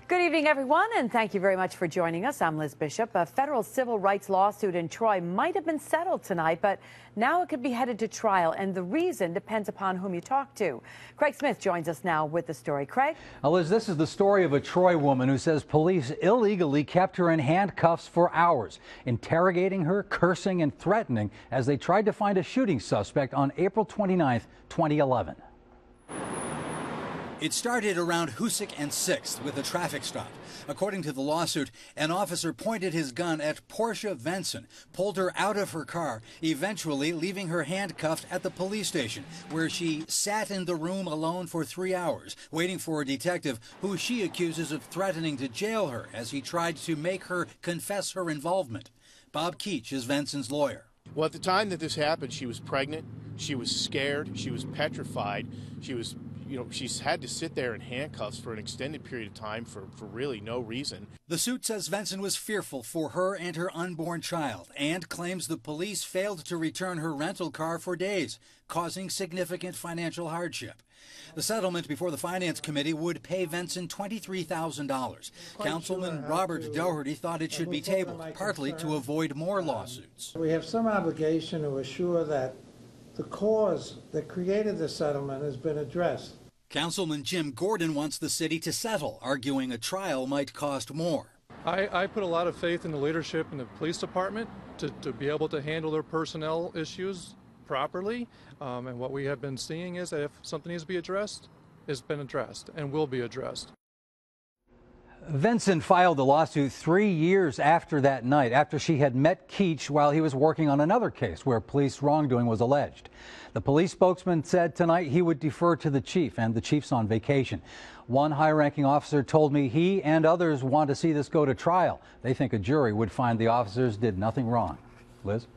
Good evening, everyone, and thank you very much for joining us. I'm Liz Bishop. A federal civil rights lawsuit in Troy might have been settled tonight, but now it could be headed to trial, and the reason depends upon whom you talk to. Craig Smith joins us now with the story. Craig? Liz, this is the story of a Troy woman who says police illegally kept her in handcuffs for hours, interrogating her, cursing and threatening as they tried to find a shooting suspect on April 29th, 2011. It started around Hoosick and 6th with a traffic stop. According to the lawsuit, an officer pointed his gun at Portia Venson, pulled her out of her car, eventually leaving her handcuffed at the police station, where she sat in the room alone for 3 hours, waiting for a detective who she accuses of threatening to jail her as he tried to make her confess her involvement. Bob Keach is Venson's lawyer. Well, at the time that this happened, she was pregnant, she was scared, she was petrified, she's had to sit there in handcuffs for an extended period of time for really no reason. The suit says Venson was fearful for her and her unborn child and claims the police failed to return her rental car for days, causing significant financial hardship. The settlement before the Finance Committee would pay Venson $23,000. Councilman Robert Doherty thought it should be tabled, partly to avoid more lawsuits. We have some obligation to assure that the cause that created the settlement has been addressed. Councilman Jim Gordon wants the city to settle, arguing a trial might cost more. I put a lot of faith in the leadership in the police department to be able to handle their personnel issues properly. And what we have been seeing is that if something needs to be addressed, it's been addressed and will be addressed. Venson filed the lawsuit 3 years after that night, after she had met Keach while he was working on another case where police wrongdoing was alleged. The police spokesman said tonight he would defer to the chief, and the chief's on vacation. One high-ranking officer told me he and others want to see this go to trial. They think a jury would find the officers did nothing wrong. Liz?